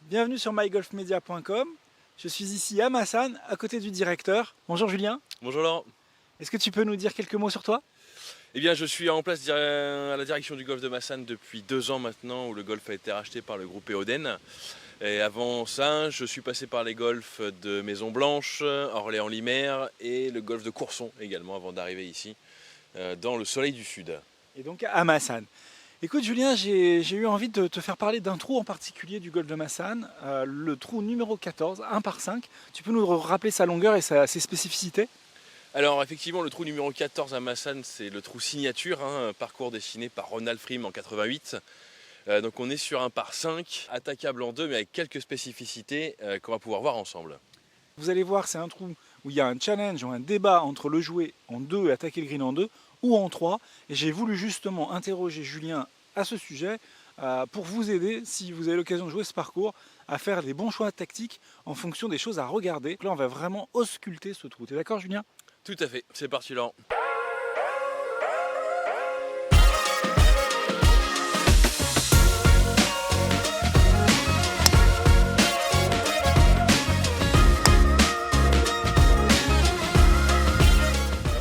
Bienvenue sur mygolfmedia.com. Je suis ici à Massanes, à côté du directeur. Bonjour Julien. Bonjour Laurent. Est-ce que tu peux nous dire quelques mots sur toi? Eh bien, je suis en place à la direction du golf de Massanes depuis 2 ans maintenant, où le golf a été racheté par le groupe Eoden. Et avant ça, je suis passé par les golfs de Maison Blanche, Orléans-Limoers et le golf de Courson également, avant d'arriver ici, dans le soleil du sud. Et donc à Massanes. Écoute Julien, j'ai eu envie de te faire parler d'un trou en particulier du golfe de Massanes, le trou numéro 14, 1 par 5. Tu peux nous rappeler sa longueur et ses spécificités? Alors effectivement, le trou numéro 14 à Massanes, c'est le trou signature, un parcours dessiné par Ronald Frym en 88. Donc on est sur un par 5, attaquable en 2, mais avec quelques spécificités qu'on va pouvoir voir ensemble. Vous allez voir, c'est un trou où il y a un challenge ou un débat entre le jouer en 2 et attaquer le green en 2 ou en 3. Et j'ai voulu justement interroger Julien à ce sujet pour vous aider, si vous avez l'occasion de jouer ce parcours, à faire des bons choix tactiques en fonction des choses à regarder. Donc là, on va vraiment ausculter ce trou. T'es d'accord Julien? Tout à fait, c'est parti Laurent.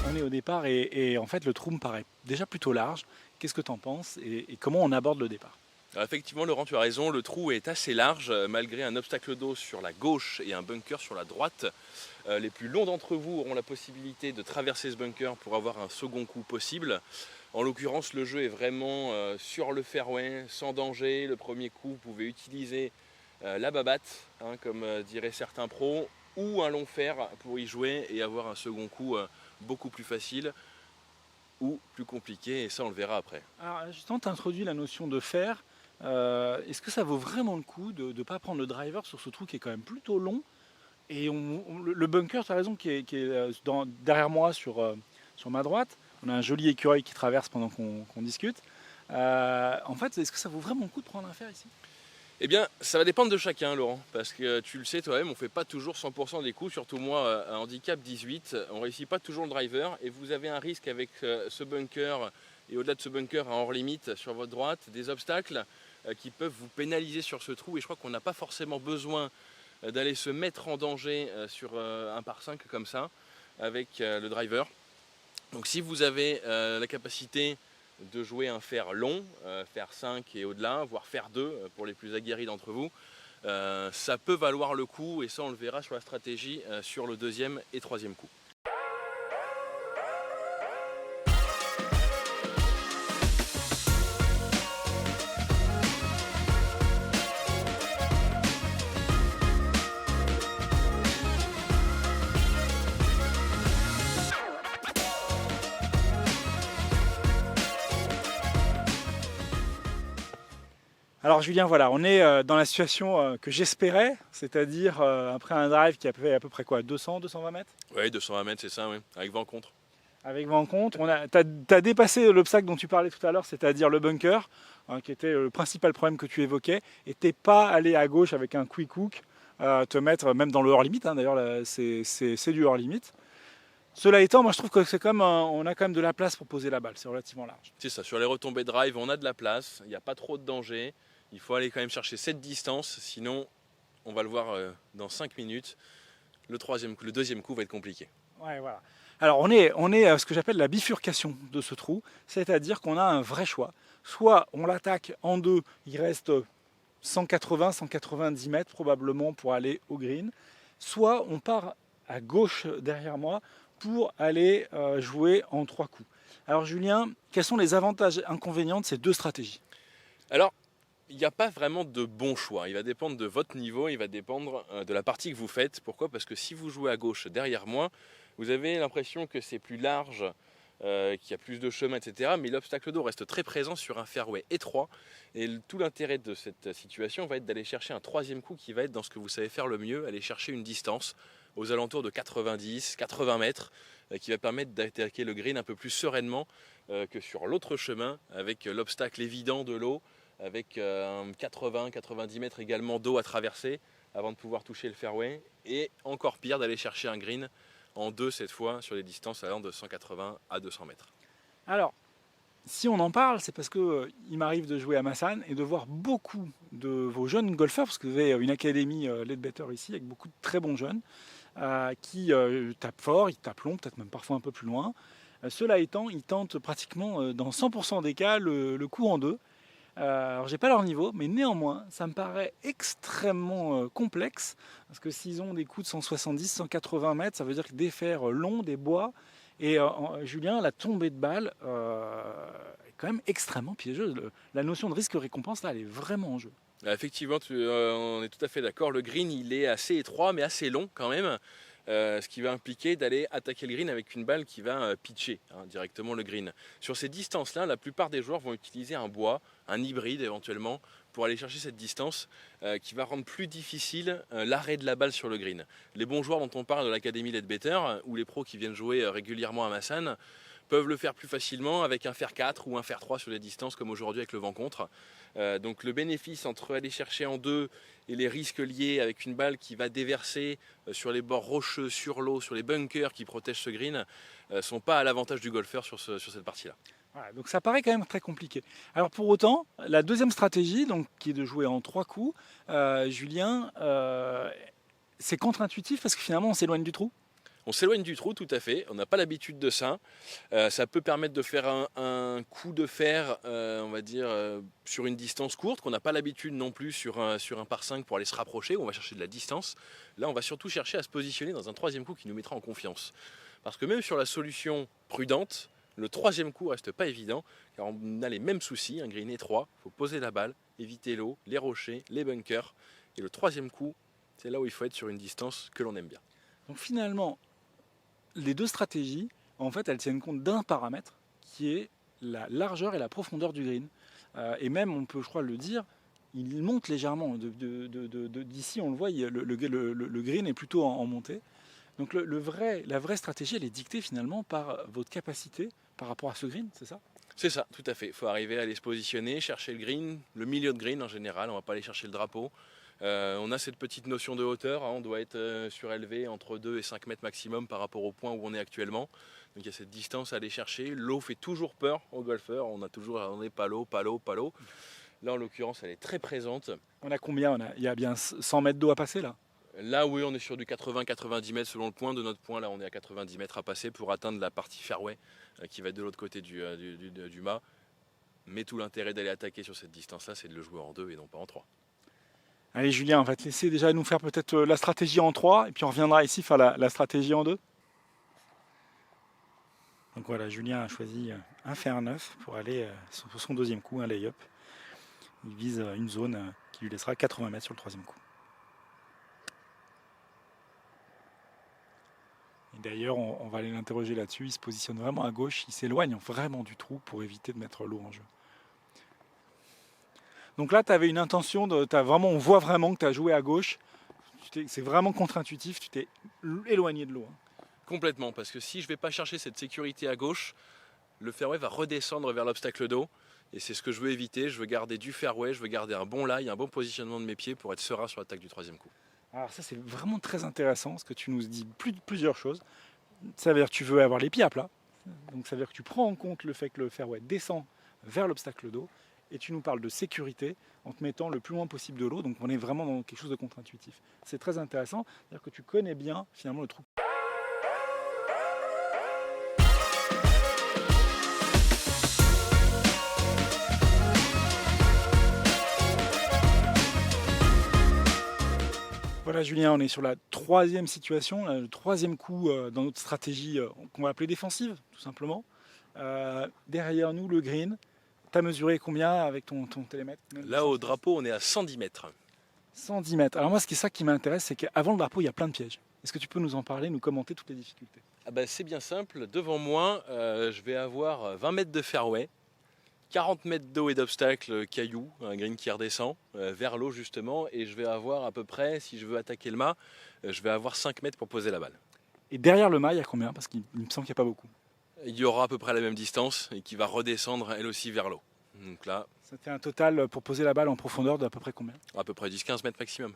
On est au départ et en fait le trou me paraît déjà plutôt large. Qu'est-ce que tu en penses et comment on aborde le départ? Alors effectivement Laurent, tu as raison, le trou est assez large malgré un obstacle d'eau sur la gauche et un bunker sur la droite. Les plus longs d'entre vous auront la possibilité de traverser ce bunker pour avoir un second coup possible. En l'occurrence, le jeu est vraiment sur le fairway, sans danger. Le premier coup, vous pouvez utiliser la babatte, comme diraient certains pros, ou un long fer pour y jouer et avoir un second coup beaucoup plus facile ou plus compliqué, et ça on le verra après. Alors justement, tu as introduit la notion de fer. Est-ce que ça vaut vraiment le coup de ne pas prendre le driver sur ce trou qui est quand même plutôt long? Et le bunker, tu as raison, qui est derrière moi sur ma droite. On a un joli écureuil qui traverse pendant qu'on discute. En fait, est-ce que ça vaut vraiment le coup de prendre un fer ici? Eh bien, ça va dépendre de chacun, Laurent, parce que tu le sais toi-même, on ne fait pas toujours 100% des coups, surtout moi, à handicap 18, on ne réussit pas toujours le driver, et vous avez un risque avec ce bunker, et au-delà de ce bunker à hors limite sur votre droite, des obstacles qui peuvent vous pénaliser sur ce trou, et je crois qu'on n'a pas forcément besoin d'aller se mettre en danger sur un par 5 comme ça, avec le driver. Donc si vous avez la capacité de jouer un fer long, fer 5 et au-delà, voire fer 2 pour les plus aguerris d'entre vous, ça peut valoir le coup, et ça on le verra sur la stratégie sur le deuxième et troisième coup. Alors Julien, voilà, on est dans la situation que j'espérais, c'est-à-dire après un drive qui a fait à peu près quoi, 200, 220 mètres? Oui, 220 mètres, c'est ça, oui, avec vent contre. Avec vent en contre. T'as dépassé l'obstacle dont tu parlais tout à l'heure, c'est-à-dire le bunker, qui était le principal problème que tu évoquais, et t'es pas allé à gauche avec un quick hook, te mettre même dans le hors limite, d'ailleurs là, c'est du hors limite. Cela étant, moi je trouve que c'est comme on a quand même de la place pour poser la balle, c'est relativement large. C'est ça, sur les retombées drive, on a de la place, il n'y a pas trop de danger. Il faut aller quand même chercher cette distance, sinon, on va le voir dans 5 minutes, le deuxième coup va être compliqué. Ouais, voilà. Alors on est à ce que j'appelle la bifurcation de ce trou, c'est-à-dire qu'on a un vrai choix. Soit on l'attaque en 2, il reste 180-190 mètres probablement pour aller au green, soit on part à gauche derrière moi pour aller jouer en 3 coups. Alors Julien, quels sont les avantages et inconvénients de ces deux stratégies? Alors, il n'y a pas vraiment de bon choix, il va dépendre de votre niveau, il va dépendre de la partie que vous faites. Pourquoi? Parce que si vous jouez à gauche derrière moi, vous avez l'impression que c'est plus large, qu'il y a plus de chemin, etc. Mais l'obstacle d'eau reste très présent sur un fairway étroit. Et tout l'intérêt de cette situation va être d'aller chercher un troisième coup qui va être dans ce que vous savez faire le mieux, aller chercher une distance aux alentours de 90-80 mètres, qui va permettre d'attaquer le green un peu plus sereinement que sur l'autre chemin, avec l'obstacle évident de l'eau, avec 80-90 mètres également d'eau à traverser avant de pouvoir toucher le fairway, et encore pire d'aller chercher un green en 2 cette fois sur des distances allant de 180 à 200 mètres. Alors, Si on en parle, c'est parce que il m'arrive de jouer à Massan et de voir beaucoup de vos jeunes golfeurs, parce que vous avez une académie Leadbetter ici, avec beaucoup de très bons jeunes, qui tapent fort, ils tapent long, peut-être même parfois un peu plus loin. Cela étant, ils tentent pratiquement dans 100% des cas le coup en deux. Alors j'ai pas leur niveau, mais néanmoins, ça me paraît extrêmement complexe, parce que s'ils ont des coups de 170, 180 mètres, ça veut dire que des fers longs, des bois, et Julien, la tombée de balle est quand même extrêmement piégeuse. La notion de risque-récompense, là, elle est vraiment en jeu. Effectivement, on est tout à fait d'accord. Le green, il est assez étroit, mais assez long quand même. Ce qui va impliquer d'aller attaquer le green avec une balle qui va pitcher directement le green. Sur ces distances-là, la plupart des joueurs vont utiliser un bois, un hybride éventuellement, pour aller chercher cette distance qui va rendre plus difficile l'arrêt de la balle sur le green. Les bons joueurs dont on parle de l'Académie Leadbetter, ou les pros qui viennent jouer régulièrement à Massan, peuvent le faire plus facilement avec un fer 4 ou un fer 3 sur les distances comme aujourd'hui avec le vent contre. Donc le bénéfice entre aller chercher en deux et les risques liés avec une balle qui va déverser sur les bords rocheux, sur l'eau, sur les bunkers qui protègent ce green, ne sont pas à l'avantage du golfeur sur cette partie-là. Voilà, donc ça paraît quand même très compliqué. Alors pour autant, la deuxième stratégie, donc, qui est de jouer en 3 coups, Julien, c'est contre-intuitif parce que finalement on s'éloigne du trou. On s'éloigne du trou, tout à fait. On n'a pas l'habitude de ça. Ça peut permettre de faire un coup de fer, on va dire, sur une distance courte, qu'on n'a pas l'habitude non plus sur un par 5 pour aller se rapprocher, où on va chercher de la distance. Là, on va surtout chercher à se positionner dans un troisième coup qui nous mettra en confiance. Parce que même sur la solution prudente, le troisième coup reste pas évident, car on a les mêmes soucis, un green étroit, il faut poser la balle, éviter l'eau, les rochers, les bunkers. Et le troisième coup, c'est là où il faut être sur une distance que l'on aime bien. Donc finalement, les deux stratégies, en fait, elles tiennent compte d'un paramètre qui est la largeur et la profondeur du green. Et même, on peut, je crois, le dire, il monte légèrement. D'ici, on le voit, le green est plutôt en montée. Donc la vraie stratégie, elle est dictée finalement par votre capacité par rapport à ce green, c'est ça? C'est ça, tout à fait. Il faut arriver à aller se positionner, chercher le green, le milieu de green en général, on ne va pas aller chercher le drapeau. On a cette petite notion de hauteur, on doit être surélevé entre 2 et 5 mètres maximum par rapport au point où on est actuellement. Donc il y a cette distance à aller chercher. L'eau fait toujours peur aux golfeurs, on est pas l'eau, pas l'eau, pas l'eau. Là en l'occurrence elle est très présente. On a combien? Il y a bien 100 mètres d'eau à passer là? Là oui on est sur du 80-90 mètres selon le point de notre point, là on est à 90 mètres à passer pour atteindre la partie fairway qui va être de l'autre côté du mât. Mais tout l'intérêt d'aller attaquer sur cette distance là c'est de le jouer en 2 et non pas en 3. Allez Julien, on va te laisser déjà nous faire peut-être la stratégie en 3 et puis on reviendra ici faire la stratégie en 2. Donc voilà, Julien a choisi un fer 9 pour aller sur son deuxième coup, un lay-up. Il vise une zone qui lui laissera 80 mètres sur le troisième coup. Et d'ailleurs, on va aller l'interroger là-dessus. Il se positionne vraiment à gauche, il s'éloigne vraiment du trou pour éviter de mettre l'eau en jeu. Donc là, tu avais une intention, on voit vraiment que tu as joué à gauche. C'est vraiment contre-intuitif, tu t'es éloigné de l'eau. Complètement, parce que si je ne vais pas chercher cette sécurité à gauche, le fairway va redescendre vers l'obstacle d'eau. Et c'est ce que je veux éviter. Je veux garder du fairway, je veux garder un bon lie, un bon positionnement de mes pieds pour être serein sur l'attaque du troisième coup. Alors ça, c'est vraiment très intéressant, parce que tu nous dis plusieurs choses. Ça veut dire que tu veux avoir les pieds à plat. Donc ça veut dire que tu prends en compte le fait que le fairway descend vers l'obstacle d'eau. Et tu nous parles de sécurité en te mettant le plus loin possible de l'eau. Donc on est vraiment dans quelque chose de contre-intuitif. C'est très intéressant. C'est-à-dire que tu connais bien finalement le trou. Voilà Julien, on est sur la troisième situation, le troisième coup dans notre stratégie qu'on va appeler défensive, tout simplement. Derrière nous, le green. Tu as mesuré combien avec ton télémètre? Là, au drapeau, on est à 110 mètres. 110 mètres. Alors moi, ce qui m'intéresse, c'est qu'avant le drapeau, il y a plein de pièges. Est-ce que tu peux nous en parler, nous commenter toutes les difficultés? C'est bien simple. Devant moi, je vais avoir 20 mètres de fairway, 40 mètres d'eau et d'obstacles cailloux, un green qui redescend vers l'eau justement, et je vais avoir à peu près, si je veux attaquer le mât, je vais avoir 5 mètres pour poser la balle. Et derrière le mât, il y a combien? Parce qu'il me semble qu'il n'y a pas beaucoup. Il y aura à peu près la même distance et qui va redescendre elle aussi vers l'eau. Donc là, ça fait un total pour poser la balle en profondeur d'à peu près combien? à peu près 10-15 mètres maximum.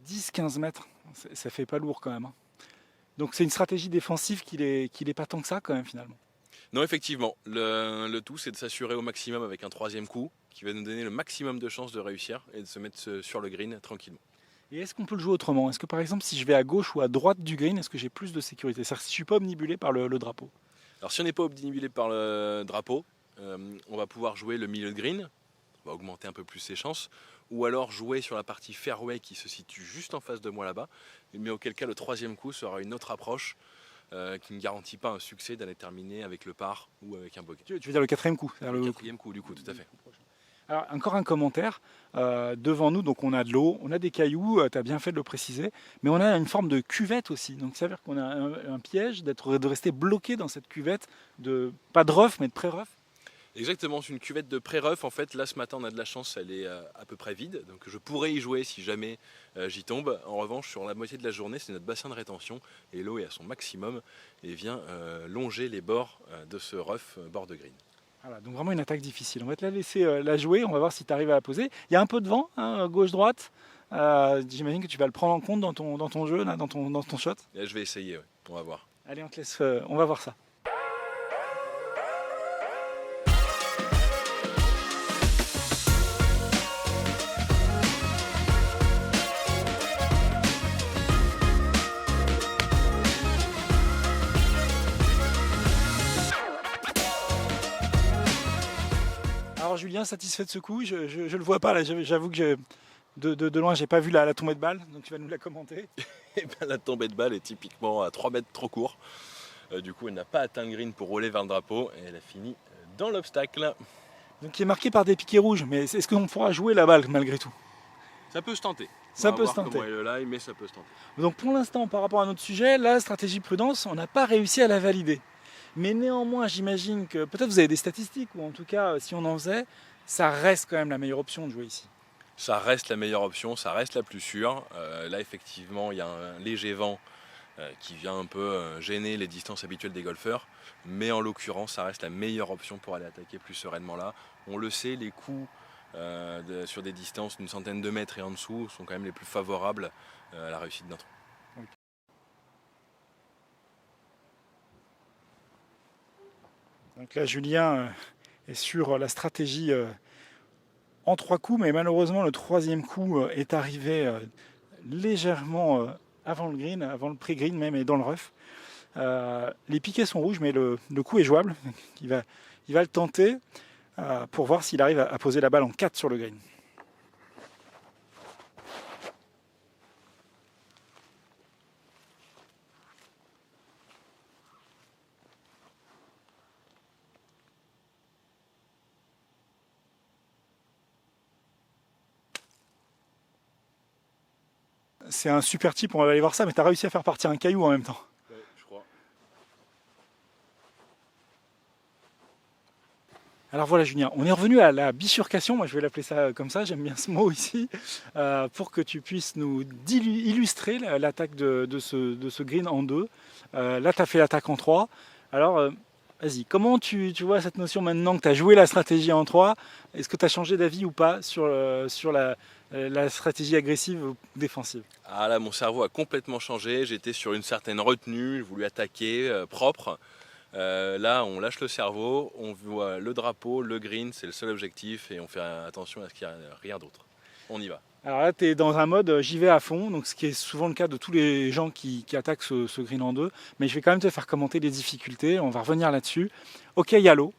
10-15 mètres, ça fait pas lourd quand même. Donc c'est une stratégie défensive qui n'est pas tant que ça quand même finalement. Non, effectivement, le tout c'est de s'assurer au maximum avec un troisième coup qui va nous donner le maximum de chances de réussir et de se mettre sur le green tranquillement. Et est-ce qu'on peut le jouer autrement? Est-ce que par exemple, si je vais à gauche ou à droite du green, est-ce que j'ai plus de sécurité? C'est-à-dire si je ne suis pas omnibulé par le drapeau. Alors si on n'est pas obnubilé par le drapeau, on va pouvoir jouer le milieu de green, on va augmenter un peu plus ses chances, ou alors jouer sur la partie fairway qui se situe juste en face de moi là-bas, mais auquel cas le troisième coup sera une autre approche qui ne garantit pas un succès d'aller terminer avec le par ou avec un bogey. Tu veux dire le quatrième coup? Le quatrième coup du coup, tout à fait. Alors, encore un commentaire. Devant nous, donc on a de l'eau, on a des cailloux, tu as bien fait de le préciser, mais on a une forme de cuvette aussi. Donc ça veut dire qu'on a un piège de rester bloqué dans cette cuvette, pas de rough, mais de pré-rough. Exactement, c'est une cuvette de pré-rough. En fait, là ce matin on a de la chance, elle est à peu près vide, donc je pourrais y jouer si jamais j'y tombe. En revanche, sur la moitié de la journée, c'est notre bassin de rétention et l'eau est à son maximum et vient longer les bords de ce rough bord de green. Voilà, donc vraiment une attaque difficile. On va te la laisser la jouer, on va voir si tu arrives à la poser. Il y a un peu de vent, hein, gauche-droite. J'imagine que tu vas le prendre en compte dans ton jeu, là, dans ton shot. Là, je vais essayer, ouais. On va voir. Allez, on te laisse, on va voir ça. Alors Julien, satisfait de ce coup, je le vois pas là, j'avoue que de loin j'ai pas vu la tombée de balle, donc tu vas nous la commenter. Et ben, la tombée de balle est typiquement à 3 mètres trop court. Du coup, elle n'a pas atteint le green pour rouler vers le drapeau et elle a fini dans l'obstacle. Donc qui est marqué par des piquets rouges, mais est-ce qu'on pourra jouer la balle malgré tout? Ça peut se tenter. Ça On va peut voir se tenter. comment est le lie, mais ça peut se tenter. Donc pour l'instant, par rapport à notre sujet, la stratégie prudence, on n'a pas réussi à la valider. Mais néanmoins, j'imagine que peut-être vous avez des statistiques, ou en tout cas, si on en faisait, ça reste quand même la meilleure option de jouer ici. Ça reste la meilleure option, ça reste la plus sûre. Là, effectivement, il y a un léger vent qui vient un peu gêner les distances habituelles des golfeurs. Mais en l'occurrence, ça reste la meilleure option pour aller attaquer plus sereinement là. On le sait, les coups sur des distances d'une centaine de mètres et en dessous sont quand même les plus favorables à la réussite d'un trou. Donc là, Julien est sur la stratégie en 3 coups, mais malheureusement, le troisième coup est arrivé légèrement avant le green, avant le pré-green même, et dans le rough. Les piquets sont rouges, mais le coup est jouable. Il va le tenter pour voir s'il arrive à poser la balle en 4 sur le green. C'est un super type, on va aller voir ça, mais tu as réussi à faire partir un caillou en même temps. Ouais, je crois. Alors voilà Julien, on est revenu à la bifurcation, moi je vais l'appeler ça comme ça, j'aime bien ce mot ici, pour que tu puisses nous illustrer l'attaque de ce green en 2. Là tu as fait l'attaque en 3. Alors vas-y, comment tu vois cette notion maintenant que tu as joué la stratégie en 3? Est-ce que tu as changé d'avis ou pas sur la stratégie agressive ou défensive? Ah là, mon cerveau a complètement changé. J'étais sur une certaine retenue, j'ai voulu attaquer propre. Là, on lâche le cerveau, on voit le drapeau, le green, c'est le seul objectif et on fait attention à ce qu'il n'y ait rien d'autre. On y va. Alors là, tu es dans un mode j'y vais à fond, donc ce qui est souvent le cas de tous les gens qui attaquent ce green en 2. Mais je vais quand même te faire commenter les difficultés, on va revenir là-dessus. Ok, il y a l'eau,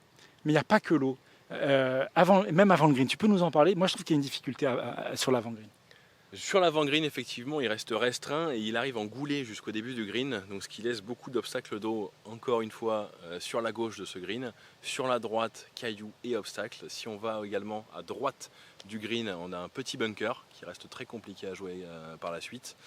mais il n'y a pas que l'eau. Même avant le green, tu peux nous en parler? Moi, je trouve qu'il y a une difficulté sur l'avant-green. Sur l'avant-green, effectivement, il reste restreint et il arrive en goulet jusqu'au début du green, donc ce qui laisse beaucoup d'obstacles d'eau, encore une fois, sur la gauche de ce green. Sur la droite, cailloux et obstacles. Si on va également à droite du green, on a un petit bunker qui reste très compliqué à jouer par la suite.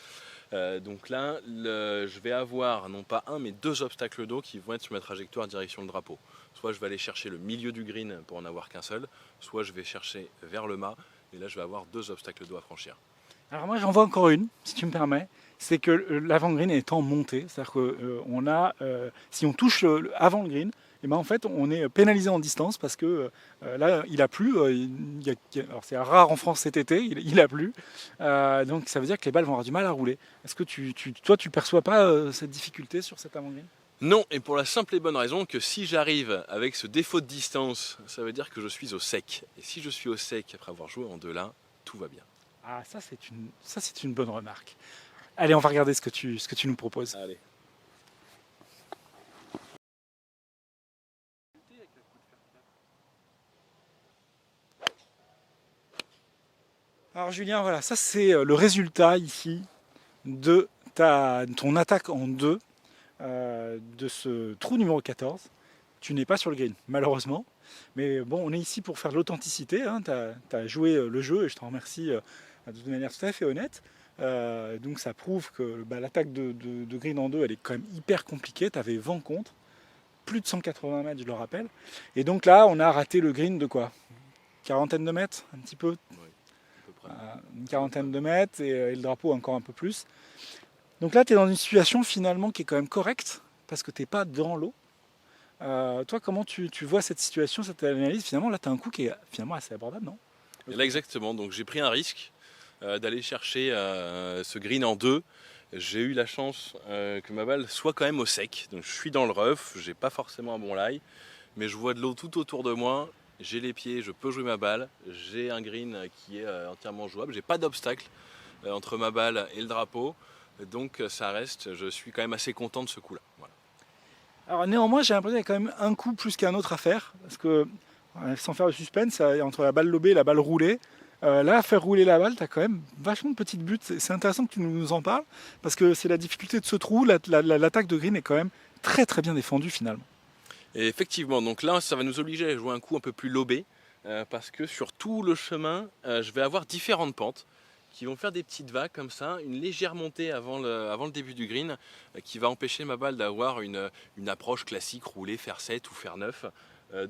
Donc là, je vais avoir non pas un, mais 2 obstacles d'eau qui vont être sur ma trajectoire direction le drapeau. Soit je vais aller chercher le milieu du green pour en avoir qu'un seul, soit je vais chercher vers le mât, et là je vais avoir 2 obstacles d'eau à franchir. Alors moi, j'en vois encore une, si tu me permets. C'est que l'avant-green est en montée. C'est-à-dire que si on touche avant le green, et ben en fait, on est pénalisé en distance parce que là, il a plu. Alors c'est rare en France cet été, il a plu. Donc ça veut dire que les balles vont avoir du mal à rouler. Est-ce que toi, tu perçois pas cette difficulté sur cet avant-green? Non, et pour la simple et bonne raison que si j'arrive avec ce défaut de distance, ça veut dire que je suis au sec. Et si je suis au sec après avoir joué en 2 là, tout va bien. Ah, ça c'est une bonne remarque. Allez, on va regarder ce que tu nous proposes. Allez. Alors Julien, voilà, ça c'est le résultat ici de ton attaque en 2 de ce trou numéro 14. Tu n'es pas sur le green, malheureusement. Mais bon, on est ici pour faire de l'authenticité. Hein. Tu as joué le jeu et je t'en remercie de manière tout à fait honnête. Donc ça prouve que l'attaque de green en 2, elle est quand même hyper compliquée. Tu avais vent contre, plus de 180 mètres, je le rappelle. Et donc là, on a raté le green de quoi? Quarantaine de mètres, un petit peu. Oui, à peu près. Une quarantaine de mètres et le drapeau encore un peu plus. Donc là, tu es dans une situation finalement qui est quand même correcte parce que tu n'es pas dans l'eau. Toi, comment tu vois cette situation, cette analyse? Finalement, là, tu as un coup qui est finalement assez abordable, non? Et là exactement, donc j'ai pris un risque d'aller chercher ce green en 2. J'ai eu la chance que ma balle soit quand même au sec. Donc je suis dans le rough, j'ai pas forcément un bon lie, mais je vois de l'eau tout autour de moi. J'ai les pieds, je peux jouer ma balle. J'ai un green qui est entièrement jouable. J'ai pas d'obstacle entre ma balle et le drapeau. Donc ça reste, je suis quand même assez content de ce coup-là. Voilà. Alors néanmoins, j'ai l'impression qu'il y a quand même un coup plus qu'un autre à faire. Parce que, sans faire le suspense, entre la balle lobée et la balle roulée, là, faire rouler la balle, tu as quand même vachement de petites buts. C'est intéressant que tu nous en parles. Parce que c'est la difficulté de ce trou. L'attaque de green est quand même très très bien défendue finalement. Et effectivement, donc là, ça va nous obliger à jouer un coup un peu plus lobé. Parce que sur tout le chemin, je vais avoir différentes pentes qui vont faire des petites vagues comme ça, une légère montée avant le début du green qui va empêcher ma balle d'avoir une approche classique, rouler, faire 7 ou faire 9.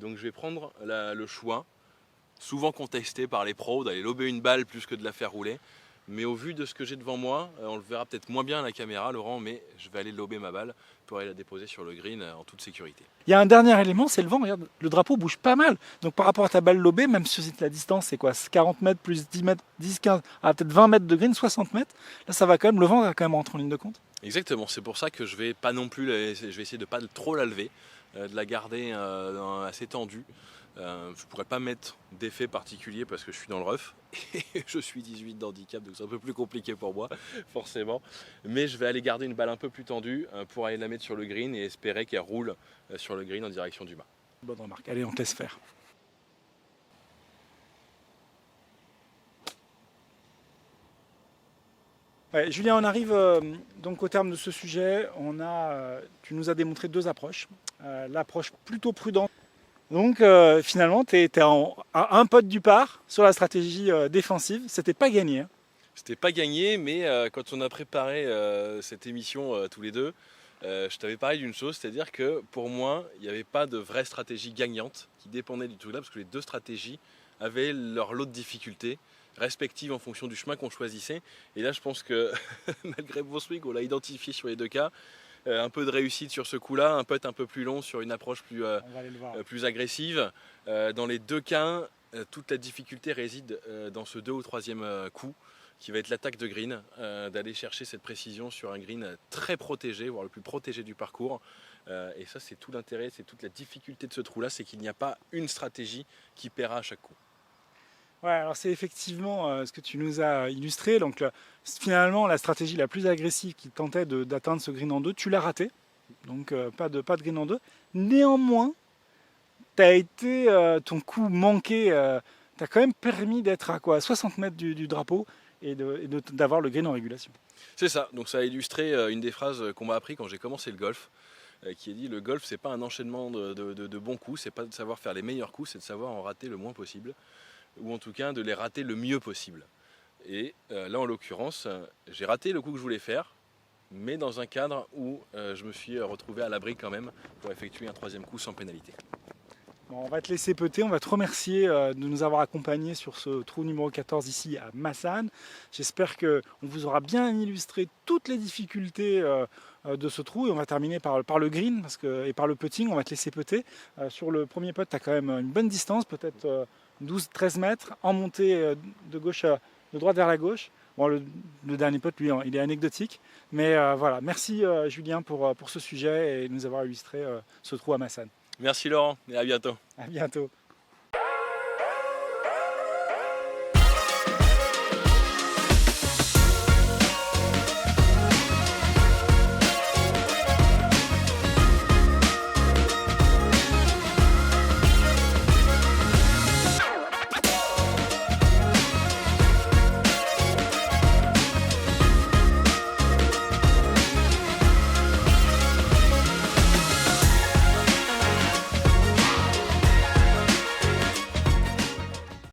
Donc je vais prendre le choix, souvent contesté par les pros, d'aller lober une balle plus que de la faire rouler. Mais au vu de ce que j'ai devant moi, on le verra peut-être moins bien à la caméra, Laurent, mais je vais aller lober ma balle pour aller la déposer sur le green en toute sécurité. Il y a un dernier élément, c'est le vent. Regarde, le drapeau bouge pas mal. Donc par rapport à ta balle lobée, même si la distance c'est quoi, 40 mètres plus 10 mètres, 10, 15, peut-être 20 mètres de green, 60 mètres. Là, ça va quand même, le vent va quand même rentrer en ligne de compte. Exactement, c'est pour ça que je vais pas non plus, je vais essayer de pas trop la lever, de la garder assez tendue. Je pourrais pas mettre d'effet particulier parce que je suis dans le rough et je suis 18 d'handicap, donc c'est un peu plus compliqué pour moi, forcément. Mais je vais aller garder une balle un peu plus tendue pour aller la mettre sur le green et espérer qu'elle roule sur le green en direction du mât. Bonne remarque. Allez, on te laisse faire. Ouais, Julien, on arrive donc au terme de ce sujet. Tu nous as démontré 2 approches. L'approche plutôt prudente. Donc finalement, tu es à un pote du par sur la stratégie défensive. C'était pas gagné. Hein. C'était pas gagné, mais quand on a préparé cette émission tous les deux, je t'avais parlé d'une chose, c'est-à-dire que pour moi, il n'y avait pas de vraie stratégie gagnante qui dépendait du tout là, parce que les 2 stratégies avaient leur lot de difficultés respectives en fonction du chemin qu'on choisissait. Et là, je pense que malgré Boswick, on l'a identifié sur les 2 cas. Un peu de réussite sur ce coup-là, un putt un peu plus long sur une approche plus agressive. Dans les 2 cas, toute la difficulté réside dans ce 2 ou 3e coup, qui va être l'attaque de green, d'aller chercher cette précision sur un green très protégé, voire le plus protégé du parcours. Et ça, c'est tout l'intérêt, c'est toute la difficulté de ce trou-là, c'est qu'il n'y a pas une stratégie qui paiera à chaque coup. Ouais, alors c'est effectivement ce que tu nous as illustré. Donc finalement, la stratégie la plus agressive qui tentait d'atteindre ce green en 2, tu l'as raté. Donc pas de green en 2. Néanmoins, ton coup manqué, t'as quand même permis d'être à quoi, 60 mètres du drapeau et d'avoir le green en régulation. C'est ça, donc ça a illustré une des phrases qu'on m'a appris quand j'ai commencé le golf, qui est dit: le golf, c'est pas un enchaînement de bons coups, c'est pas de savoir faire les meilleurs coups, c'est de savoir en rater le moins possible, ou en tout cas de les rater le mieux possible. Et là, en l'occurrence, j'ai raté le coup que je voulais faire, mais dans un cadre où je me suis retrouvé à l'abri quand même pour effectuer un 3e coup sans pénalité. Bon, on va te laisser peter, on va te remercier de nous avoir accompagnés sur ce trou numéro 14 ici à Massanes. J'espère qu'on vous aura bien illustré toutes les difficultés de ce trou et on va terminer par le green et par le putting, on va te laisser peter. Sur le premier putt, tu as quand même une bonne distance, peut-être 12-13 mètres, en montée de droite vers la gauche. Bon, le dernier pote, lui, il est anecdotique. Mais voilà, merci Julien pour ce sujet et nous avoir illustré ce trou à Massanes. Merci Laurent et à bientôt. À bientôt.